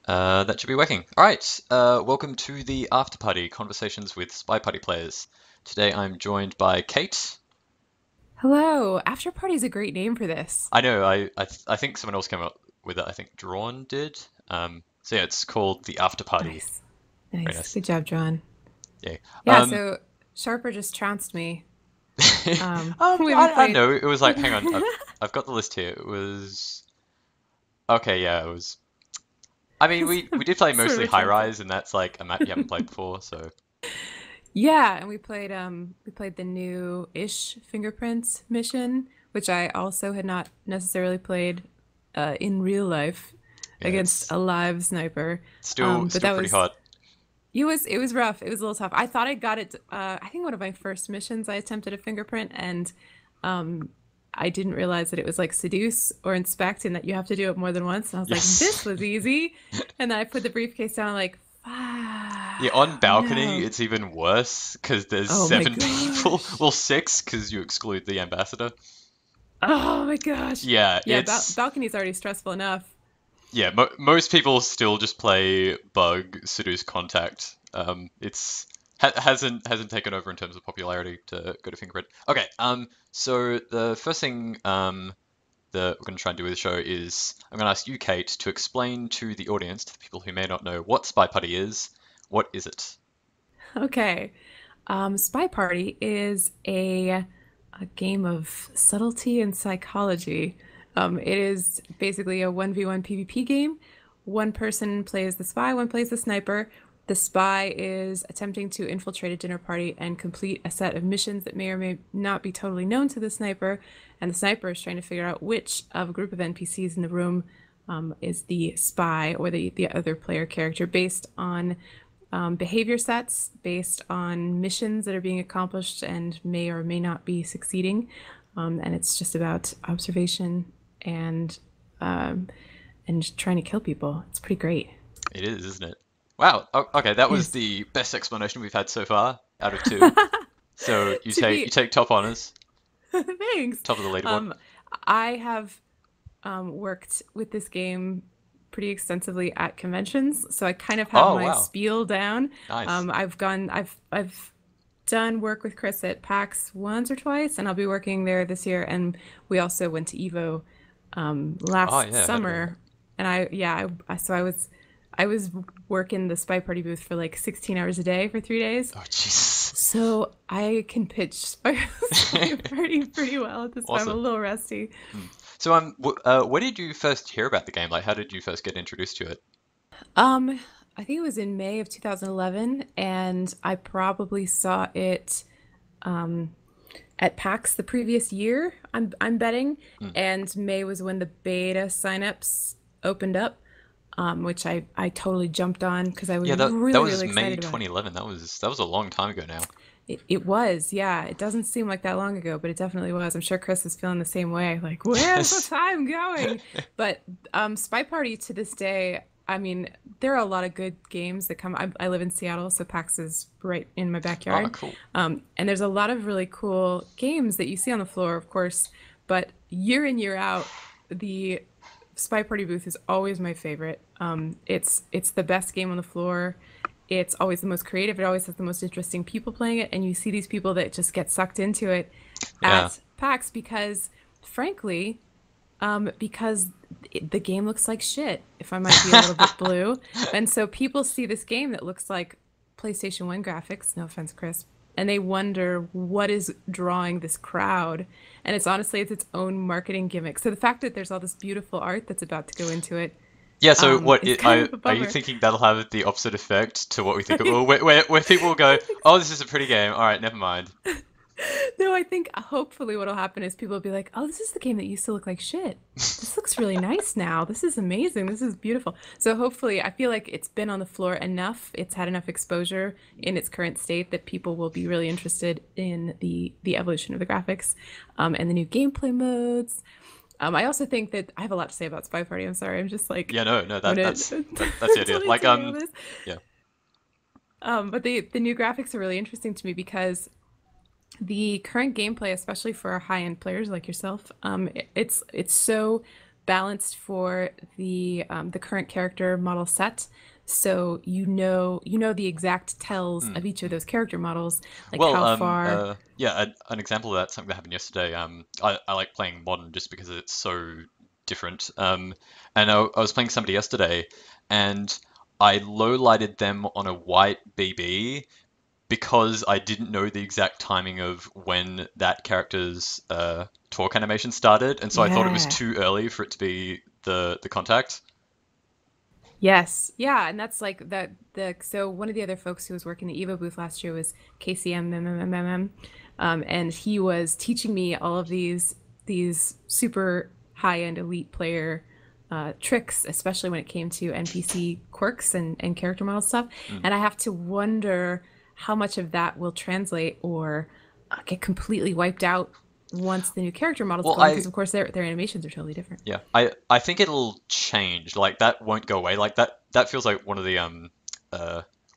That should be working. All right. Welcome to the After Party Conversations with Spy Party players. Today I'm joined by Kate. Hello. After Party is a great name for this. I know. I think someone else came up with it. I think Drawn did. So yeah, it's called the After Party. Nice. Very Nice. nice. Good job, John. Yeah. Yeah, so Sharper just trounced me. We haven't I played. know. It was like, hang on. I've got the list here. It was okay. Yeah, it was. I mean, we did play Sort of mostly a High transit. Rise, and that's like a map you haven't played before. So Yeah, and we played the new-ish Fingerprints mission, which I also had not necessarily played in real life yeah, against it's a live sniper. still But still that pretty was hard. it was rough. It was a little tough. I thought I got it. I think one of my first missions I attempted a fingerprint, and um, I didn't realize that it was like seduce or inspect, and that you have to do it more than once. And I was like, this Yes. was easy. And then I put the briefcase down, like, Yeah, on balcony, no. it's even worse because there's Oh my seven people. gosh. Well, six because you exclude the ambassador. Oh my gosh. Yeah, Yeah, it's balcony's already stressful enough. yeah. Most people still just play bug seduce contact. It's hasn't taken over in terms of popularity to go to fingerprint. Okay. So the first thing that we're going to try and do with the show is I'm going to ask you, Kate, to explain to the audience, to the people who may not know what Spy Putty is. What is it? Okay. Spy Party is a game of subtlety and psychology. It is basically a 1v1 PvP game. One person plays the spy, one plays the sniper. The spy is attempting to infiltrate a dinner party and complete a set of missions that may or may not be totally known to the sniper. And the sniper is trying to figure out which of a group of NPCs in the room is the spy or the other player character based on behavior sets, based on missions that are being accomplished and may or may not be succeeding. And it's just about observation and um, and trying to kill people. It's pretty great. It is, isn't it? Wow. Okay, that It was is. the best explanation we've had so far out of two. So you To take you be take top honors, Thanks. top of the leaderboard. Um, I have worked with this game pretty extensively at conventions, so I kind of have Oh my wow, spiel down. nice. I've done work with Chris at PAX once or twice, and I'll be working there this year. And we also went to Evo Oh last yeah, I heard about that. summer, and I was working the Spy Party booth for like 16 hours a day for 3 days. Oh jeez. So I can pitch Spy Party pretty well at this point. I'm a Awesome. little rusty. Hmm. So when did you first hear about the game? Like, how did you first get introduced to it? Um, I think it was in May of 2011, and I probably saw it um, at PAX the previous year. I'm betting, Hmm. and May was when the beta signups opened up, which I totally jumped on because I was Yeah, that really was really May excited about it. 2011. That was a long time ago now. It was, yeah. It doesn't seem like that long ago, but it definitely was. I'm sure Chris is feeling the same way. Like, where's the Yes. time going? But Spy Party to this day, I mean, there are a lot of good games that come. I live in Seattle, so PAX is right in my Oh, backyard. cool. And there's a lot of really cool games that you see on the floor, of course. But year in, year out, the Spy Party booth is always my favorite. It's the best game on the floor. It's always the most creative. It always has the most interesting people playing it, and you see these people that just get sucked into it Yeah. at PAX because, frankly, because the game looks like shit, if I might be a little bit blue. And so people see this game that looks like PlayStation 1 graphics, no offense, Chris, and they wonder what is drawing this crowd. And it's its own marketing gimmick. So the fact that there's all this beautiful art that's about to go into it Yeah, so is kind of a are you bummer. thinking that'll have the opposite effect to what we think it will? Where people will go, oh, this is a pretty game. All right, never mind. No, I think hopefully what'll happen is people will be like, "Oh, this is the game that used to look like shit. This looks really nice now. This is amazing. This is beautiful." So hopefully, I feel like it's been on the floor enough. It's had enough exposure in its current state that people will be really interested in the evolution of the graphics, and the new gameplay modes. I also think that I have a lot to say about Spy Party. I'm sorry. I'm just like Yeah, no, I'm gonna that's the idea. totally Like, derail this. yeah, But the new graphics are really interesting to me because the current gameplay, especially for high-end players like yourself, it's so balanced for the current character model set. So you know the exact tells Mm, of each of mm. those character models, like Well, how far. yeah, an example of that, something that happened yesterday. I like playing modern just because it's so different. And I was playing somebody yesterday, and I low lighted them on a white BB because I didn't know the exact timing of when that character's talk animation started, and so I thought it was Yeah. too early for it to be the contact. Yes. Yeah, and that's like the so one of the other folks who was working the Evo booth last year was KCM, and he was teaching me all of these super high-end elite player tricks, especially when it came to NPC quirks and character model stuff. Mm. And I have to wonder how much of that will translate or get completely wiped out once the new character models Well, go in, because of course their animations are totally different. yeah, I think it'll change. Like that won't go away. Like that feels like uh one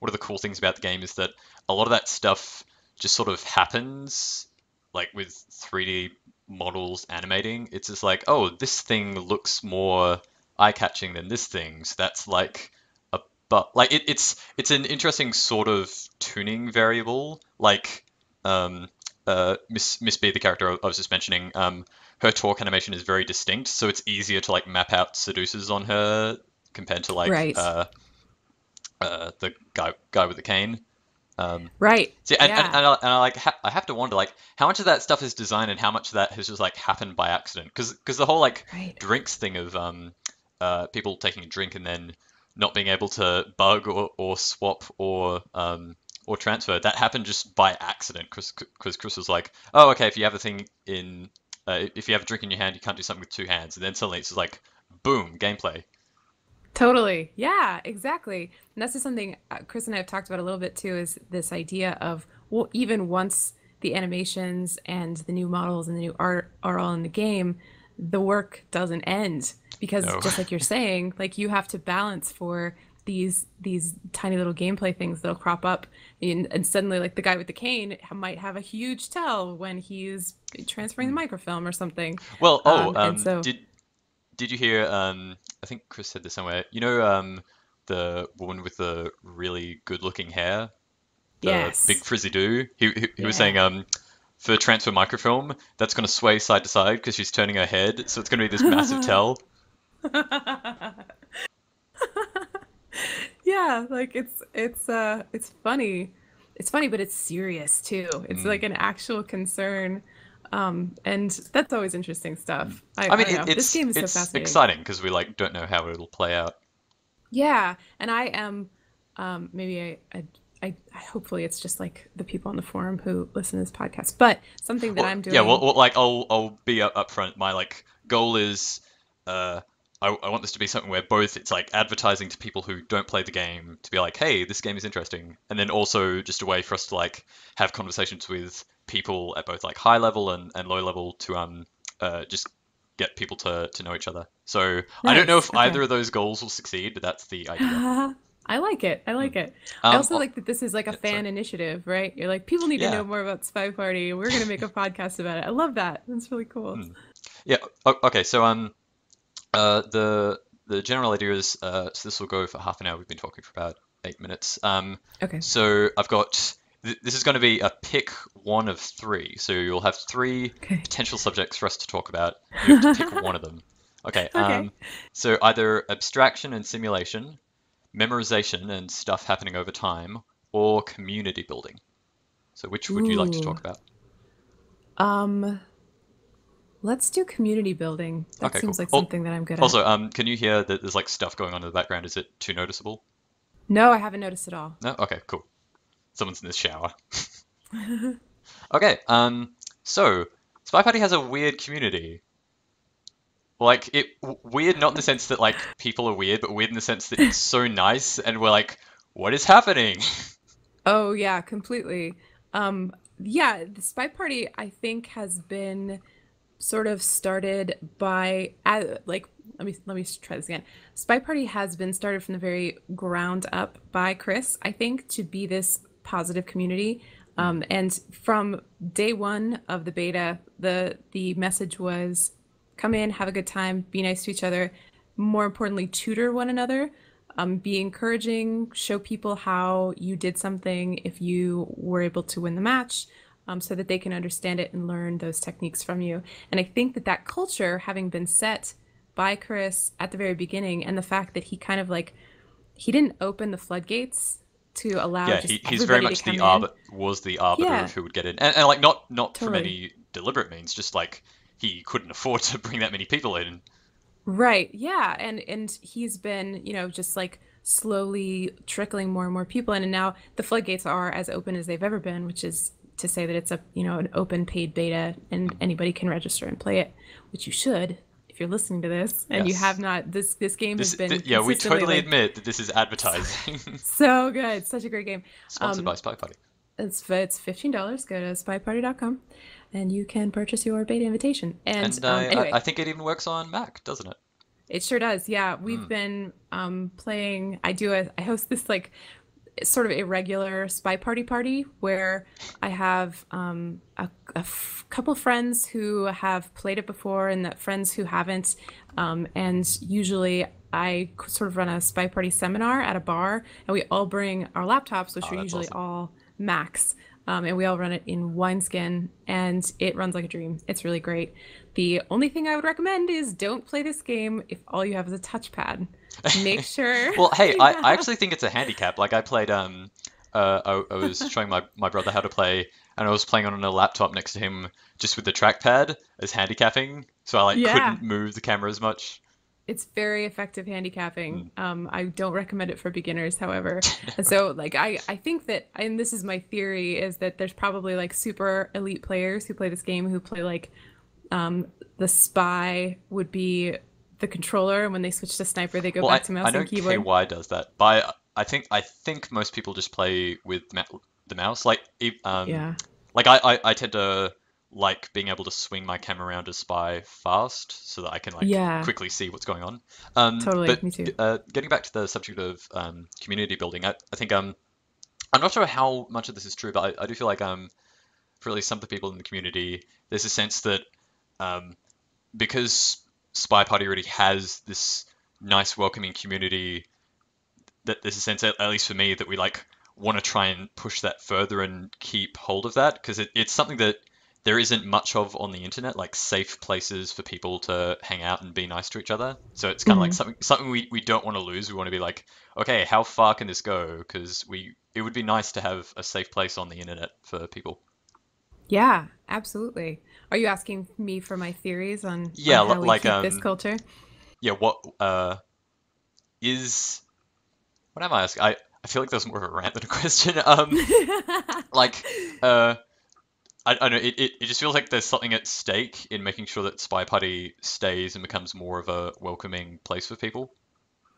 of the cool things about the game is that a lot of that stuff just sort of happens like with 3D models animating. It's just like, oh, this thing looks more eye-catching than this thing. So that's like a but like it's an interesting sort of tuning variable. Like Miss B, the character I was just mentioning, her talk animation is very distinct, so it's easier to like map out seducers on her compared to like Right. the guy with the cane. Um, Right. See, Yeah. and I like I have to wonder like how much of that stuff is designed and how much of that has just like happened by accident. Because the whole like Right. drinks thing of people taking a drink and then not being able to bug or swap or transfer, that happened just by accident. Because Chris was like, oh, okay, if you have a thing in if you have a drink in your hand, you can't do something with two hands, and then suddenly it's just like boom, gameplay. Totally. Yeah, exactly. And that's just something Chris and I have talked about a little bit too, is this idea of, well, even once the animations and the new models and the new art are all in the game, the work doesn't end because No. just like you're saying, like you have to balance for these tiny little gameplay things that'll crop up and suddenly like the guy with the cane might have a huge tell when he's transferring the Hmm. microfilm or something. Well, And so did you hear? I think Chris said this somewhere. You know, the woman with the really good-looking hair, the big yes. frizzy do. He was saying, Yeah. for transfer microfilm, that's going to sway side to side because she's turning her head, so it's going to be this massive tell. Yeah, like it's funny. It's funny, but it's serious too. It's Mm, like an actual concern. And that's always interesting mm. stuff. I I mean, don't know. This game is so it's fascinating. exciting because we like don't know how it'll play out. Yeah, and I am maybe I hopefully it's just like the people on the forum who listen to this podcast. But something that Well, I'm yeah, doing. like I'll be up front. My like goal is uh I want this to be something where both it's like advertising to people who don't play the game to be like, hey, this game is interesting, and then also just a way for us to like have conversations with people at both like high level and low level to just get people to know each other. So I don't know Nice. if either Okay. of those goals will succeed, but that's the idea. I like it. I Hmm. like it. I also Oh, like that this is like a yeah, sorry. fan initiative, right? You're like, people need to Yeah. know more about Spy Party. We're gonna make a podcast about it. I love that. That's really cool. Hmm. Yeah. Okay. So the general idea is so this will go for half an hour. We've been talking for about 8 minutes. Okay. So I've got this is going to be a pick one of three. So you'll have three Okay. potential subjects for us to talk about, and you have to pick one of them. Okay. Okay. So either abstraction and simulation, memorization and stuff happening over time, or community building. So which would you like to Ooh. talk about? Um, let's do community building. That Okay, cool. seems like Oh, something that I'm good at. also, can you hear that there's like stuff going on in the background? Is it too noticeable? No, I haven't noticed at all. No? Okay, cool. Someone's in the shower. Okay, so Spy Party has a weird community. Like weird not in the sense that like people are weird, but weird in the sense that it's so nice and we're like, what is happening? Oh yeah, completely. Yeah, the Spy Party I think has been sort of started by like let me try this again. Spy Party has been started from the very ground up by Chris, I think, to be this positive community. Hmm. And from day one of the beta, the message was come in, have a good time, be nice to each other. More importantly, tutor one another. Be encouraging, show people how you did something if you were able to win the match, so that they can understand it and learn those techniques from you. And I think that that culture, having been set by Chris at the very beginning, and the fact that he kind of like, he didn't open the floodgates to allow Yeah, just he's very everybody to much come in. the arbiter of Yeah, who would get in, and like not from totally. any deliberate means, just like he couldn't afford to bring that many people in. Right. Yeah. And he's been, just like slowly trickling more and more people in. And now the floodgates are as open as they've ever been, which is to say that it's an open paid beta and anybody can register and play it, which you should if you're listening to this and you have Yes. not. This game has been Yeah, we consistently totally like admit that this is advertising. so good. Such a great game. Sponsored Um, by SpyParty. it's $15. Go to spyparty.com and you can purchase your beta invitation. And And anyway, I think it even works on Mac, doesn't it? it sure does. Yeah, we've Mm. been playing. I host this like sort of irregular spy party where I have couple friends who have played it before and that friends who haven't. And usually I sort of run a spy party seminar at a bar, and we all bring our laptops, which Oh, are that's usually awesome. all Macs. And we all run it in wineskin, and it runs like a dream. It's really great. The only thing I would recommend is don't play this game if all you have is a touchpad. Make sure Well, hey, you I have. actually think it's a handicap. Like I played I was showing my brother how to play, and I was playing on a laptop next to him just with the trackpad as handicapping, so I like Yeah, couldn't move the camera as much. it's very effective handicapping. Mm. I don't recommend it for beginners, however. And so, like, I think that, and this is my theory, is that there's probably like super elite players who play this game who play like the spy would be the controller, and when they switch to sniper, they go Well, back to I mouse know and keyboard. KY does that, but I think most people just play with the mouse. Yeah. like I tend to like being able to swing my camera around to spy fast so that I can like Yeah, quickly see what's going on. totally. But Me too. getting back to the subject of community building, I think I'm not sure how much of this is true, but I do feel like for at least some of the people in the community, there's a sense that um, because Spy Party already has this nice welcoming community, that there's a sense, at least for me, that we like want to try and push that further and keep hold of that because it's something that there isn't much of on the internet, like safe places for people to hang out and be nice to each other. So it's kind of like Hmm. something we don't want to lose. We want to be like, okay, how far can this go? Because it would be nice to have a safe place on the internet for people. Yeah, absolutely. Are you asking me for my theories on Yeah, how we keep this culture? yeah, what is what am I asking? I feel like that was more of a rant than a question. Like, uh, I don't know. It just feels like there's something at stake in making sure that Spy Party stays and becomes more of a welcoming place for people.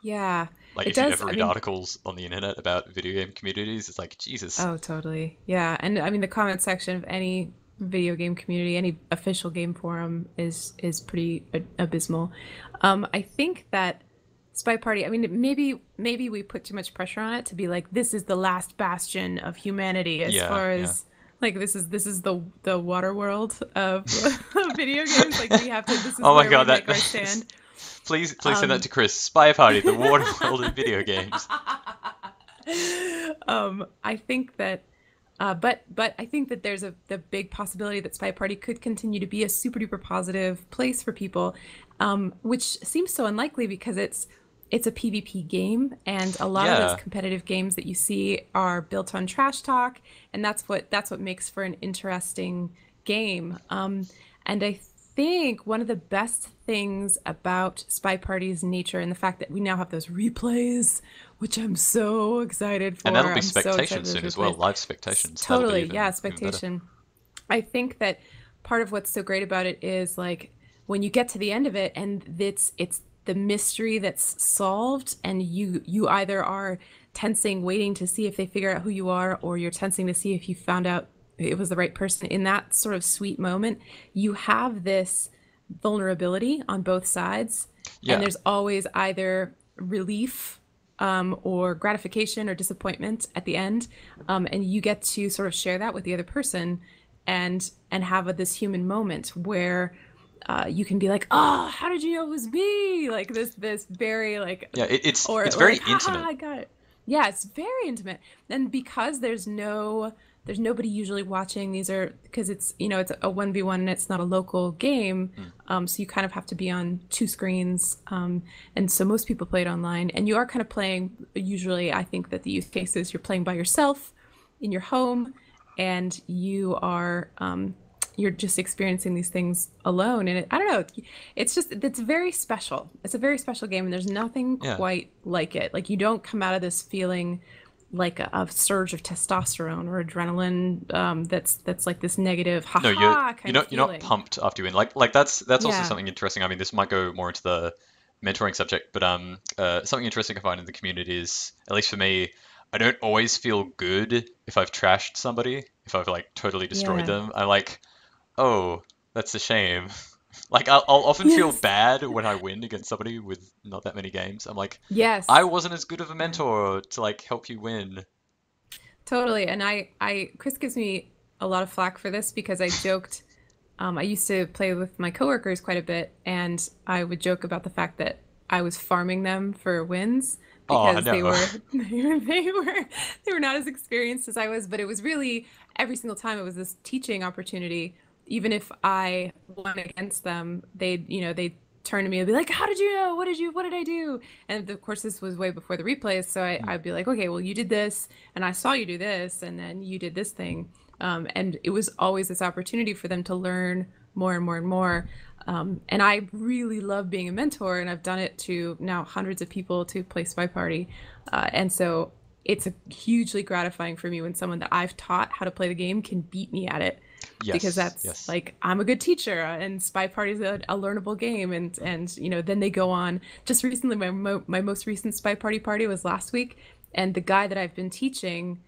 Yeah, Like, it if you does. ever I read mean, articles on the internet about video game communities, it's like, Jesus. oh, totally. Yeah, and I mean the comment section of any video game community, any official game forum is pretty abysmal. I think that Spy Party, I mean, maybe we put too much pressure on it to be like this is the last bastion of humanity as Yeah, far yeah. as like this is the water world of video games. Like we have to. This is Oh my where we God, make our stand. please send that Um, to Chris. Spy Party, the water world of video games. I think that, but I think that there's the big possibility that Spy Party could continue to be a super duper positive place for people, which seems so unlikely because it's a PvP game, and a lot of those Yeah, competitive games that you see are built on trash talk, and that's what makes for an interesting game. And I think one of the best things about Spy Party's nature and the fact that we now have those replays, which I'm so excited and that'll for. be I'm so spectation excited for soon those as well. replays. Live spectations. That'll be Totally, yeah, even better. expectation. I think that part of what's so great about it is like when you get to the end of it and it's the mystery that's solved, and you either are tensing waiting to see if they figure out who you are, or you're tensing to see if you found out it was the right person in that sort of sweet moment. You have this vulnerability on both sides, and Yeah. there's always either relief, or gratification or disappointment at the end, and you get to sort of share that with the other person, and have this human moment where you can be like, "Oh, how did you know it was me?" Like this very like, Yeah, it's or very like, "Haha, intimate. I got it." Yeah, it's very intimate. And because there's nobody usually watching. These are because it's it's a 1v1 and it's not a local game. Mm. So you kind of have to be on two screens. And so most people play it online. And you are kind of playing, usually, I think that the use case is you're playing by yourself in your home and you're just experiencing these things alone. And I don't know, it's very special. It's a very special game, and there's nothing Yeah. quite like it. Like, you don't come out of this feeling like a surge of testosterone or adrenaline, that's like this negative No, haha kind of you're not feeling. pumped after you win. Like that's also Yeah. something interesting. I mean, this might go more into the mentoring subject, but something interesting I find in the community is, at least for me, I don't always feel good if I've trashed somebody, if I've like totally destroyed Yeah. them. I'm like, oh, that's a shame. Like I'll often feel Yes. bad when I win against somebody with not that many games. I'm like, I Yes. wasn't as good of a Yeah. mentor to like help you win. Totally. And Chris gives me a lot of flack for this because I joked. I used to play with my coworkers quite a bit, and I would joke about the fact that I was farming them for wins Oh, because no. they were not as experienced as I was. But it was really, every single time, it was this teaching opportunity. Even if I won against them, they'd turn to me and be like, "How did you know? What did I do?" And of course, this was way before the replays, so Mm. I'd be like, "Okay, well, you did this, and I saw you do this, and then you did this thing." And it was always this opportunity for them to learn more and more and more. And I really love being a mentor, and I've done it to now hundreds of people to play Spy Party. And so it's hugely gratifying for me when someone that I've taught how to play the game can beat me at it, because Yes, that's yes. like, I'm a good teacher, and Spy Party is a learnable game. And then they go on. Just recently, my most recent Spy Party was last week, and the guy that I've been teaching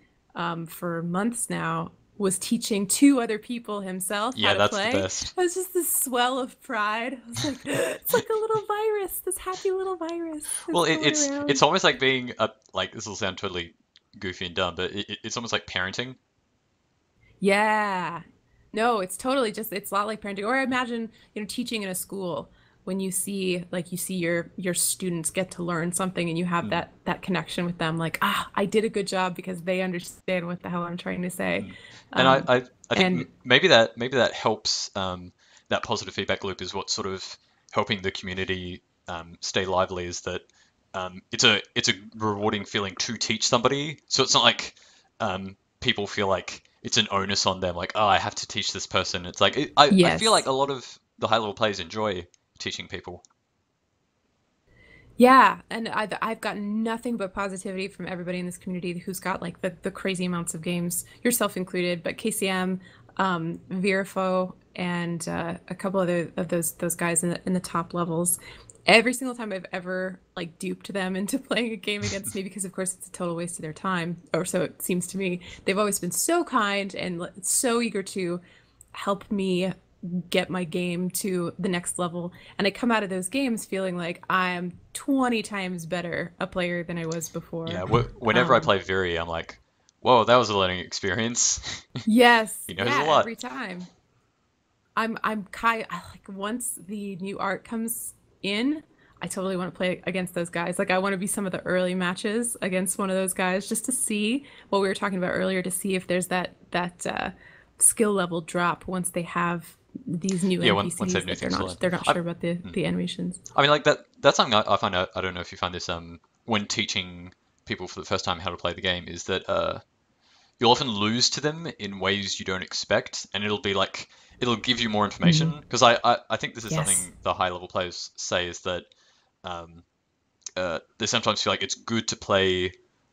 for months now was teaching two other people himself how Yeah, to that's the play. best. I was just this swell of pride. I was like, it's like a little virus, this happy little virus Well, that's going it's around. almost like being a, like, this will sound totally goofy and dumb, but it's almost like parenting. Yeah. No, it's totally just, it's a lot like parenting. Or imagine, teaching in a school, when you see your students get to learn something, and you have Mm, that connection with them, like, I did a good job because they understand what the hell I'm trying to say. mm. And Um, I think and maybe that helps, that positive feedback loop is what's sort of helping the community stay lively, is that it's a rewarding feeling to teach somebody. So it's not like people feel like it's an onus on them, like, oh, I have to teach this person. It's like I feel like yes. a lot of the high level players enjoy teaching people. Yeah, and I've gotten nothing but positivity from everybody in this community who's got like the crazy amounts of games, yourself included, but KCM, Virafo, and a couple other of those guys in the top levels. Every single time I've ever like duped them into playing a game against me, because of course it's a total waste of their time, or so it seems to me. They've always been so kind and so eager to help me get my game to the next level. And I come out of those games feeling like I'm 20 times better a player than I was before. Yeah, whenever I Um, play Viri, I'm like, whoa, that was a learning experience. yes, He knows a yeah, lot. every time. I'm kind like, once the new art comes in, I totally want to play against those guys. Like, I want to be some of the early matches against one of those guys, just to see what we were talking about earlier, to see if there's that skill level drop once they have these new Yeah, once they have NPCs new that things to learn. they're not I, sure about the mm. the animations. I mean, like that's something I find out. I don't know if you find this when teaching people for the first time how to play the game, is that you'll often lose to them in ways you don't expect, and it'll be like it'll give you more Hmm. information. Because I think this is Yes. something the high level players say, is that um, they sometimes feel like it's good to play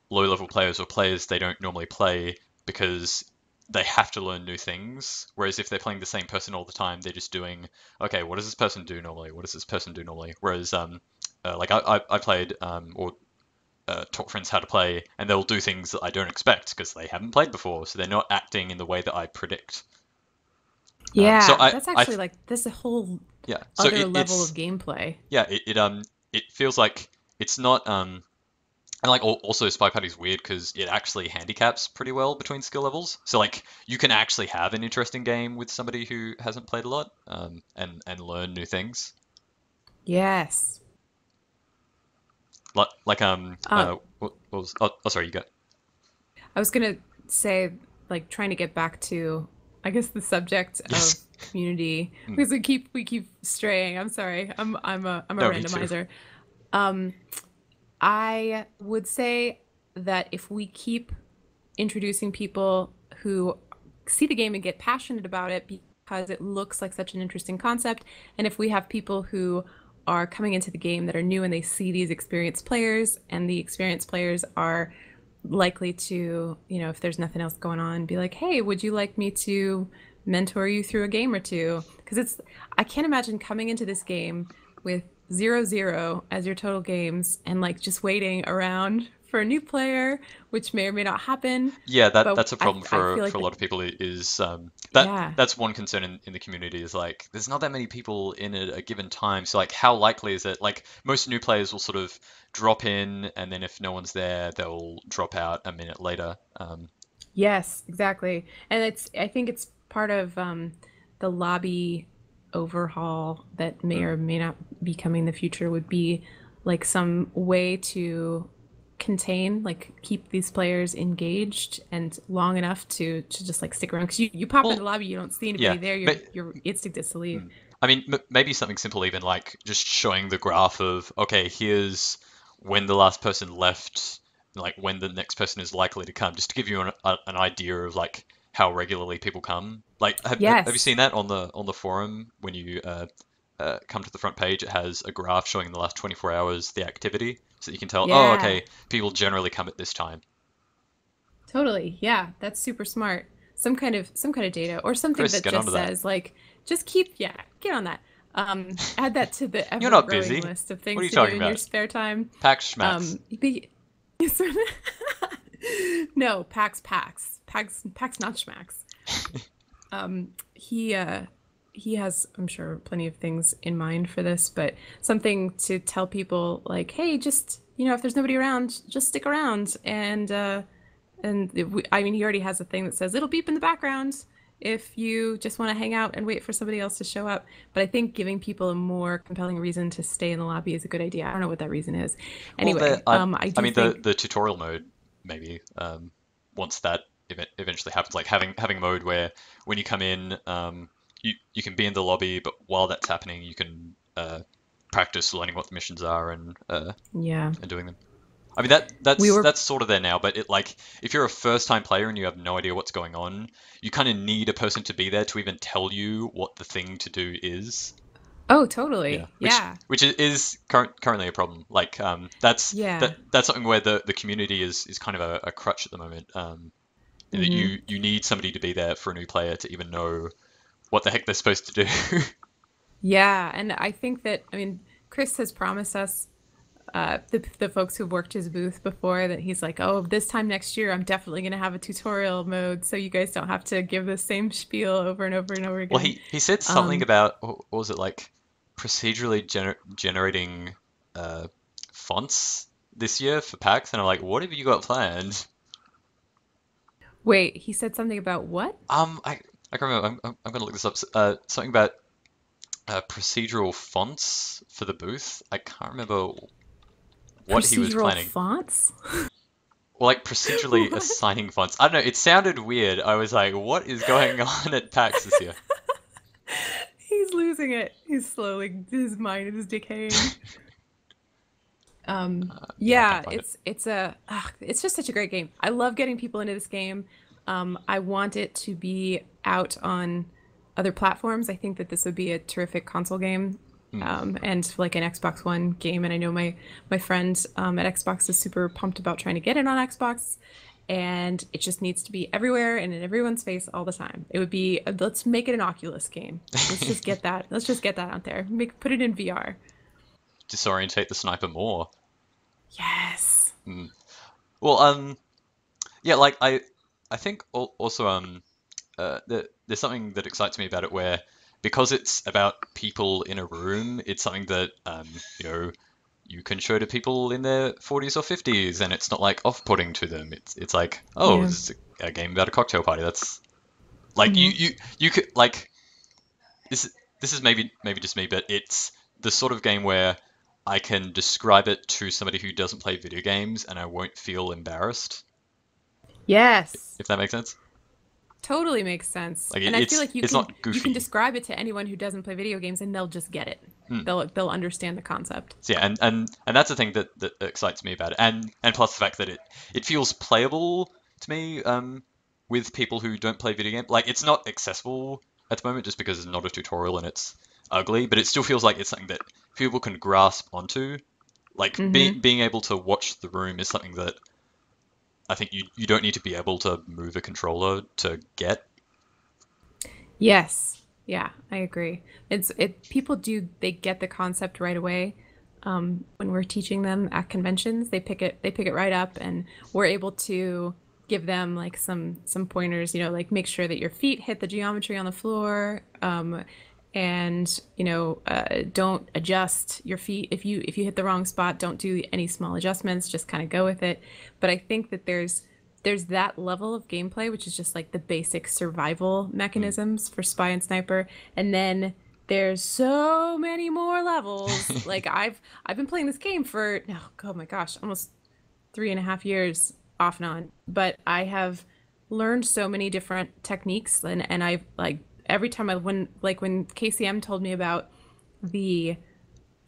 low level players or players they don't normally play, because they have to learn new things. Whereas if they're playing the same person all the time, they're just doing, okay, what does this person do normally? What does this person do normally? Whereas like I played or taught friends how to play, and they'll do things that I don't expect because they haven't played before, so they're not acting in the way that I predict. So Yeah, that's actually like this a whole yeah, so other level of it's gameplay. yeah, it feels like it's not And like also Spy Party's weird because it actually handicaps pretty well between skill levels. So like you can actually have an interesting game with somebody who hasn't played a lot, and learn new things. Yes. Like Um, what was oh sorry you go. I was gonna say, like, trying to get back to, I guess, the subject of Yes. community Mm. because we keep straying. I'm sorry. I'm a No, me too. randomizer. Um, I would say that if we keep introducing people who see the game and get passionate about it because it looks like such an interesting concept, and if we have people who are coming into the game that are new and they see these experienced players, and the experienced players are likely to, if there's nothing else going on, be like, hey, would you like me to mentor you through a game or two? Because I can't imagine coming into this game with 0-0 as your total games and like just waiting around for a new player, which may or may not happen. Yeah, But that's a I, problem I feel for like a that, lot of people is yeah. that's one concern in the community is like there's not that many people in at a given time. So like how likely is it like most new players will sort of drop in and then if no one's there, they'll drop out a minute later. Yes, exactly. And I think it's part of the lobby overhaul that may Mm. or may not be coming in the future would be like some way to contain, like keep these players engaged and long enough to just like stick around. Because you pop in the Well, lobby, you don't see yeah. anybody there, ma- your instinct is to leave. mm. I mean, m maybe something simple even like just showing the graph of okay, here's when the last person left, like when the next person is likely to come, just to give you an idea of like how regularly people come. Like, have you Yes. seen that on the forum when you come to the front page? It has a graph showing in the last 24 hours the activity, so that you can tell, oh, Yeah. okay, people generally come at this time. Totally. Yeah, that's super smart. Some kind of data or something Chris, that get just onto that. says like just keep, yeah, get on that. Add that to the You're not ever-growing busy. list of What are things you to do talking in your about? spare time. Pax schmax. Be No, Pax not schmax. He has, I'm sure, plenty of things in mind for this, but something to tell people like, hey, just, if there's nobody around, just stick around. I mean, he already has a thing that says it'll beep in the background if you just want to hang out and wait for somebody else to show up. But I think giving people a more compelling reason to stay in the lobby is a good idea. I don't know what that reason is. Well, Anyway, I I do mean think, the tutorial mode maybe once that eventually happens, like having a mode where when you come in, you can be in the lobby, but while that's happening, you can practice learning what the missions are yeah, and doing them. I mean we were that's sort of there now, but it like if you're a first time player and you have no idea what's going on, you kind of need a person to be there to even tell you what the thing to do is. Oh, Yeah, totally. which Yeah. is currently a problem. Like Yeah. that's something where the community is kind of a crutch at the moment. In that Hmm. you need somebody to be there for a new player to even know what the heck they're supposed to do. Yeah, and I think that, I mean, Chris has promised us, the folks who've worked his booth before, that he's like, oh, this time next year, I'm definitely going to have a tutorial mode so you guys don't have to give the same spiel over and over and over Well, again. he said something Um, about what was it like procedurally generating uh, fonts this year for packs, and I'm like, what have you got planned? Wait, he said something about what? I can't remember. I'm gonna look this up. Something about procedural fonts for the booth. I can't remember what he was Procedural planning. fonts? Well, like procedurally What? assigning fonts. I don't know. It sounded weird. I was like, what is going on at PAX this year? He's losing it. He's slowly, his mind is decaying. Yeah, I can't Yeah, find it. it's just such a great game. I love getting people into this game. I want it to be out on other platforms. I think that this would be a terrific console game, Hmm. and like an Xbox One game. And I know my friend at Xbox is super pumped about trying to get it on Xbox, and it just needs to be everywhere and in everyone's face all the time. It would be, let's make it an Oculus game. Let's just get that. Let's just get that out there. Put it in VR. Disorientate the sniper more. Yes. Hmm. Well, yeah, like I think also there's something that excites me about it where because it's about people in a room, it's something that you know you can show to people in their 40s or 50s, and it's not like off-putting to them. It's like, oh, Yeah. this is a game about a cocktail party. That's like Hmm. you could like this. This is maybe just me, but it's the sort of game where I can describe it to somebody who doesn't play video games, and I won't feel embarrassed, Yes. if that makes sense. Totally makes sense. Like And I feel like it's not you can goofy. describe it to anyone who doesn't play video games and they'll just get it. Hmm. They'll understand the concept. So yeah, and that's the thing that excites me about it, and plus the fact that it feels playable to me with people who don't play video games. Like it's not accessible at the moment just because it's not a tutorial and it's ugly, but it still feels like it's something that people can grasp onto. Like Hmm. being able to watch the room is something that I think you don't need to be able to move a controller to get. Yes. Yeah, I agree. People do they get the concept right away. When we're teaching them at conventions, they pick it right up, and we're able to give them like some pointers, like make sure that your feet hit the geometry on the floor, and don't adjust your feet if you hit the wrong spot. Don't do any small adjustments. Just kind of go with it. But I think that there's that level of gameplay, which is just like the basic survival Mm. mechanisms for spy and sniper, and then there's so many more levels. Like I've been playing this game for oh my gosh, almost 3.5 years off and on. But I have learned so many different techniques, and I've like every time when KCM told me about the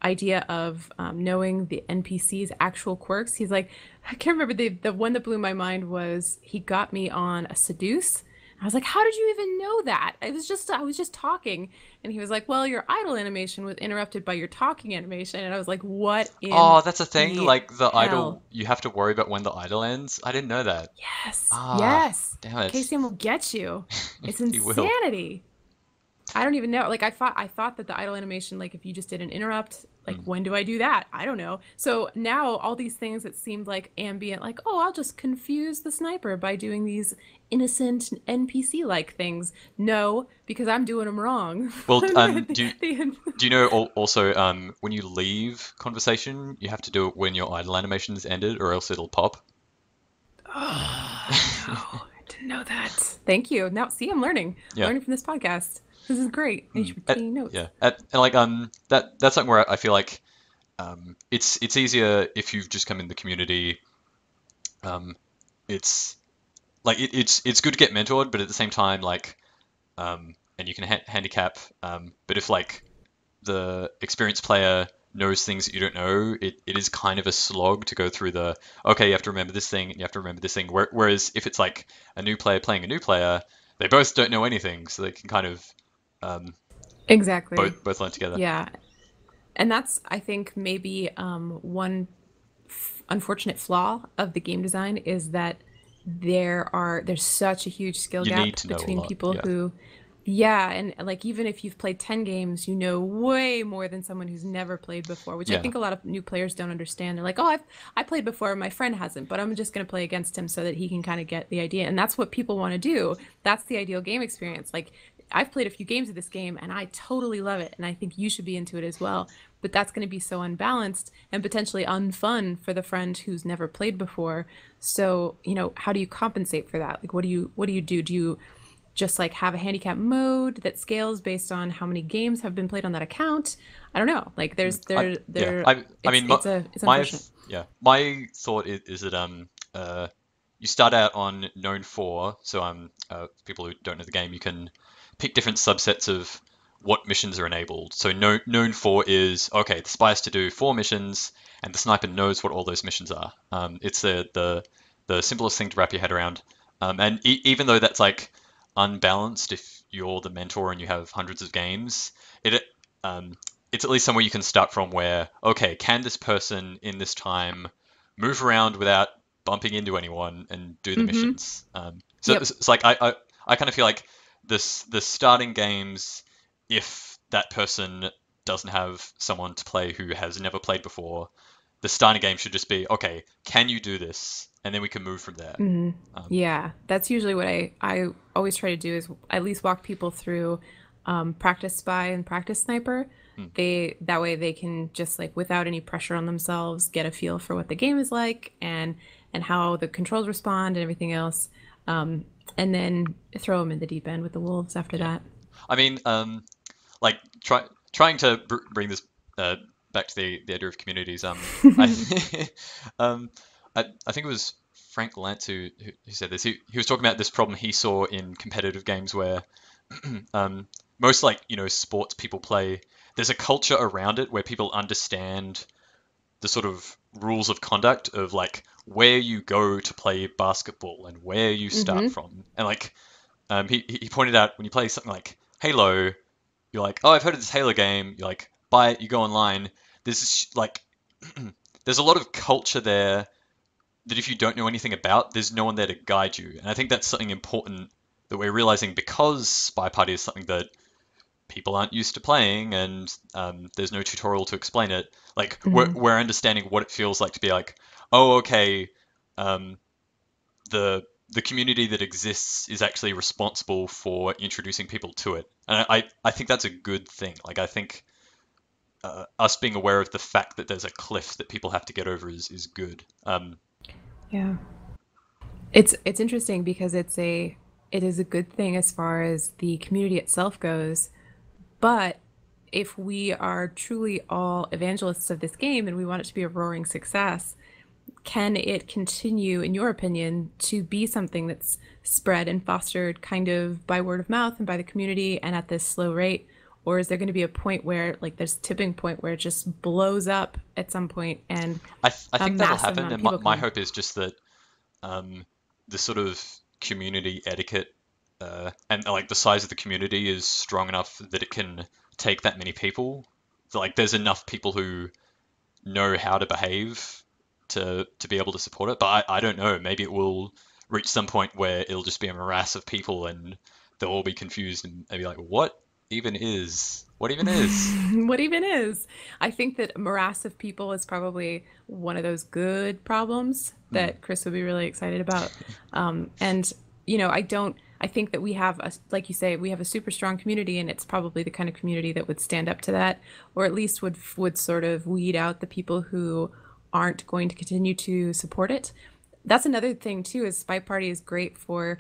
idea of knowing the NPC's actual quirks. He's like, I can't remember the one that blew my mind was he got me on a seduce. I was like, how did you even know that? I was just talking, and he was like, well, your idle animation was interrupted by your talking animation, and I was like, what in Oh, that's a thing. the Like the idle, hell? you have to worry about when the idle ends. I didn't know that. Yes, Ah, yes. damn it. KCM will get you. It's He will. insanity. I don't even know. Like I thought that the idle animation, like if you just did an interrupt, like Mm. when do I do that? I don't know. So now all these things that seemed like ambient, like, oh, I'll just confuse the sniper by doing these innocent NPC like things. No, because I'm doing them wrong. Well, The- do you know also when you leave conversation, you have to do it when your idle animation's ended, or else it'll pop. Oh, no, I didn't know that. Thank you. Now, see, I'm learning. Yeah. Learning from this podcast. This is great. I Mm. should be taking notes. Yeah. And like that's something where I feel like it's easier if you've just come in the community. Um, it's like it's good to get mentored, but at the same time, like and you can handicap. But if like the experienced player knows things that you don't know, it is kind of a slog to go through the okay, you have to remember this thing, and you have to remember this thing. Whereas if it's like a new player playing a new player, they both don't know anything, so they can kind of um, Exactly. both learn together. Yeah. And that's, I think, maybe one unfortunate flaw of the game design is that there's such a huge skill You need gap to know a between lot. people Yeah, who, yeah, and like even if you've played 10 games, you know way more than someone who's never played before, which I yeah. think a lot of new players don't understand. They're like, oh, I played before, my friend hasn't, but I'm just going to play against him so that he can kind of get the idea. And that's what people want to do. That's the ideal game experience. Like I've played a few games of this game and I totally love it, and I think you should be into it as well. But that's going to be so unbalanced and potentially unfun for the friend who's never played before. So, how do you compensate for that? Like what do you do? Do you just like have a handicap mode that scales based on how many games have been played on that account? I don't know. Like Mm. I yeah. I mean it's my unfortunate. yeah my thought is that you start out on known for, so people who don't know the game, you can pick different subsets of what missions are enabled. So known for is okay, the spy has to do 4 missions, and the sniper knows what all those missions are. It's the simplest thing to wrap your head around. And even though that's like unbalanced, if you're the mentor and you have hundreds of games, it um, it's at least somewhere you can start from where okay, can this person in this time move around without bumping into anyone and do the Mm-hmm. missions. So Yep. it's like I kind of feel like the starting games, if that person doesn't have someone to play who has never played before, the starting game should just be okay, can you do this? And then we can move from there. Hmm. Um, Yeah, that's usually what I always try to do is at least walk people through practice spy and practice sniper. Hmm. That way they can just like without any pressure on themselves get a feel for what the game is like and how the controls respond and everything else. Um, and then throw them in the deep end with the wolves after Yeah. that. I mean, like trying to bring this uh, back to the idea of communities. I um, I think it was Frank Lantz who said this. He was talking about this problem he saw in competitive games where most like sports people play. There's a culture around it where people understand the sort of rules of conduct of like where you go to play basketball and where you start Mm-hmm. from. And like he pointed out when you play something like Halo, you're like, oh, I've heard of this Halo game. You like buy it, you go online. There's this, like there's a lot of culture there that if you don't know anything about, there's no one there to guide you. And I think that's something important that we're realizing because Spy Party is something that people aren't used to playing and there's no tutorial to explain it. Like Mm-hmm. we're understanding what it feels like to be like, oh, okay, um, the community that exists is actually responsible for introducing people to it. And I think that's a good thing. Like I think us being aware of the fact that there's a cliff that people have to get over is good. Yeah. It's interesting because it is a good thing as far as the community itself goes, but if we are truly all evangelists of this game and we want it to be a roaring success, can it continue, in your opinion, to be something that's spread and fostered kind of by word of mouth and by the community and at this slow rate? Or is there going to be a point where, like, there's a tipping point where it just blows up at some point and I a think that'll massive happen, amount of and my, people my come? hope is just that the sort of community etiquette and like the size of the community is strong enough that it can take that many people. So like there's enough people who know how to behave to be able to support it. But I don't know. Maybe it will reach some point where it'll just be a morass of people and they'll all be confused and maybe like, what even is? What even is? I think that a morass of people is probably one of those good problems Hmm. that Chris would be really excited about. And I don't. I think that we have a, like you say, we have a super strong community, and it's probably the kind of community that would stand up to that, or at least would sort of weed out the people who aren't going to continue to support it. That's another thing too. Is Spy Party is great for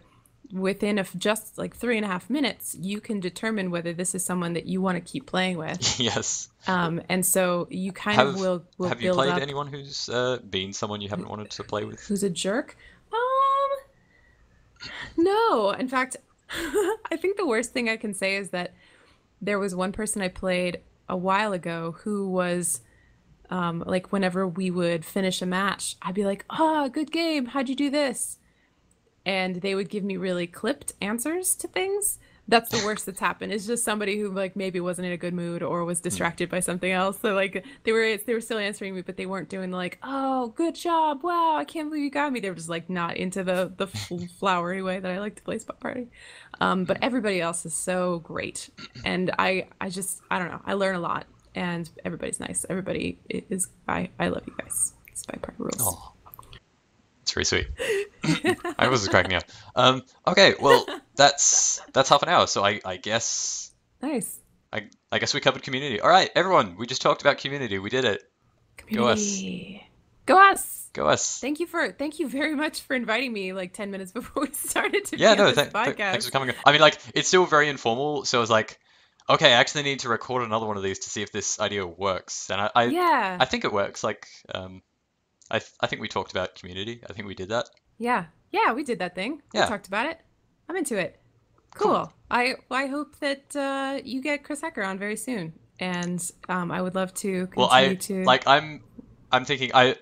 within just like 3.5 minutes, you can determine whether this is someone that you want to keep playing with. Yes. And so you kind of Have will have you build played up anyone who's been someone you haven't wanted to play with? who's a jerk. No. In fact, I think the worst thing I can say is that there was one person I played a while ago who was like whenever we would finish a match, I'd be like, "Ah, oh, good game. How'd you do this?" And they would give me really clipped answers to things. That's the worst that's happened. It's just somebody who like maybe wasn't in a good mood or was Hmm. distracted by something else. So like they were still answering me, but they weren't doing like, "Oh, good job. Wow, I can't believe you got me." They were just like not into the flowery way that I like to play Spot Party. But everybody else is so great. And I just I don't know. I learn a lot and everybody's nice. Everybody is I love you guys. Spy Party rules. Oh, it's really sweet. I was just cracking me up. Okay, well, that's half an hour, so I guess Nice. I guess we covered community. All right, everyone, we just talked about community. We did it. Go us. Community. Go us. Go us. Thank you very much for inviting me like 10 minutes before we started to Yeah, be on no, this thanks for podcast. coming. I mean, like, it's still very informal, so I was like, okay, I actually need to record another one of these to see if this idea works. And Yeah. I think it works. Like, I think we talked about community. I think we did that. Yeah. Yeah, we did that thing. We Yeah, talked about it. I'm into it. cool. Cool. I hope that you get Chris Hecker on very soon. And I would love to Well, continue to. I'm thinking I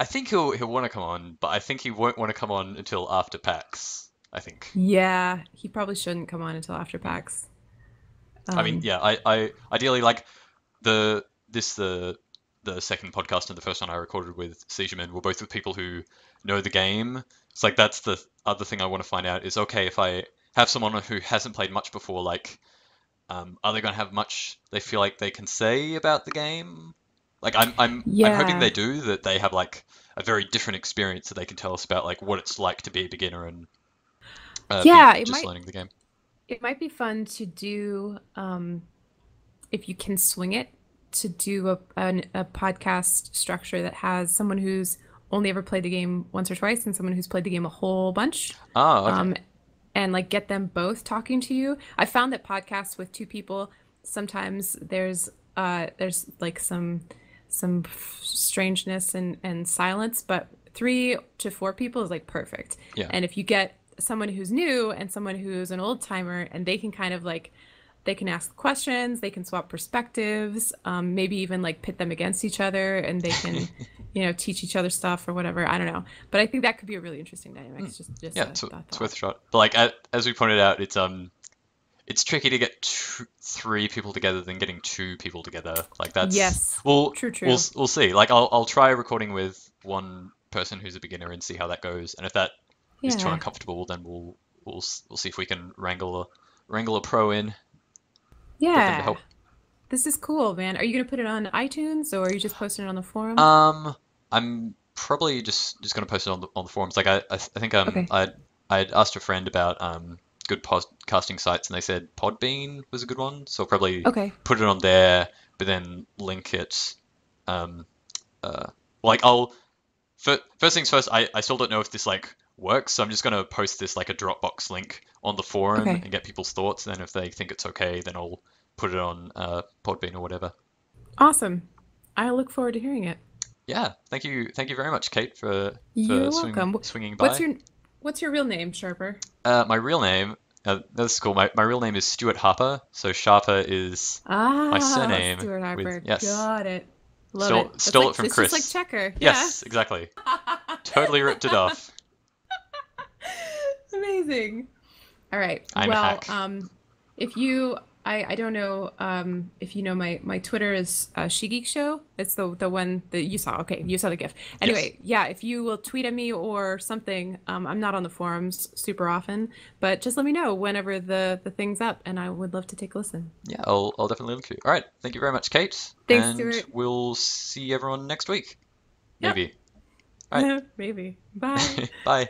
think he'll want to come on, but I think he won't want to come on until after PAX. I think. Yeah, he probably shouldn't come on until after Hmm. PAX. I mean, Um, yeah, I ideally like the this the second podcast and the first one I recorded with Seijuman were both with people who know the game. It's like that's the other thing I want to find out is okay if I have someone who hasn't played much before, like are they going to have much they feel like they can say about the game? Like I'm hoping they yeah. do that they have like a very different experience that they can tell us about like what it's like to be a beginner and be Yeah, just learning the game. it might be fun to do if you can swing it to do a podcast structure that has someone who's only ever played the game once or twice and someone who's played the game a whole bunch, Oh, okay. um, and like get them both talking to you. I found that podcasts with two people, sometimes there's like some strangeness and silence, but 3 to 4 people is like perfect. Yeah. And if you get someone who's new and someone who's an old timer, and they can kind of like they can ask questions, they can swap perspectives, maybe even like pit them against each other, and they can, teach each other stuff or whatever. I don't know, but I think that could be a really interesting dynamic. Mm. It's just Yeah, a it's worth thought. a shot. But like as we pointed out, it's tricky to get 3 people together than getting 2 people together. Like that's Yes, we'll true, we'll true. we'll see. Like I'll try recording with one person who's a beginner and see how that goes. And if that is too Yeah, uncomfortable, then we'll see if we can wrangle a pro in, get them to yeah. help. This is cool, man. Are you gonna put it on iTunes or are you just posting it on the forum? I'm probably just gonna post it on the forums. Like I think Okay, I'd asked a friend about good podcasting sites and they said Podbean was a good one. So I'll probably okay, put it on there, but then link it. Um, uh, like I'll first things first. I still don't know if this like works, so I'm just gonna post this like a Dropbox link on the forum okay. and get people's thoughts. And then if they think it's okay, then I'll put it on Podbean or whatever. Awesome. I look forward to hearing it. Yeah, thank you very much, Kate, for You're welcome. swinging What's by. your what's your real name, Sharper? My real name, that's cool. My real name is Stuart Harper. So Sharper is my Ah, surname Stuart with Harper. yes, Got it. Love it. That's stole like it from it's just like Chris. checker. Yeah. Yes, exactly. Totally ripped it off. Amazing. All right. I'm a Well, hack. if you, I don't know, if you know my Twitter is She Geek Show. It's the one that you saw. Okay, you saw the GIF. Yes. Anyway, yeah, if you will tweet at me or something, I'm not on the forums super often, but just let me know whenever the thing's up, and I would love to take a listen. Yeah, I'll definitely look to you. All right. Thank you very much, Kate, Thanks, and Stuart. we'll see everyone next week. Yep. Maybe. All right. Maybe. Bye. Bye.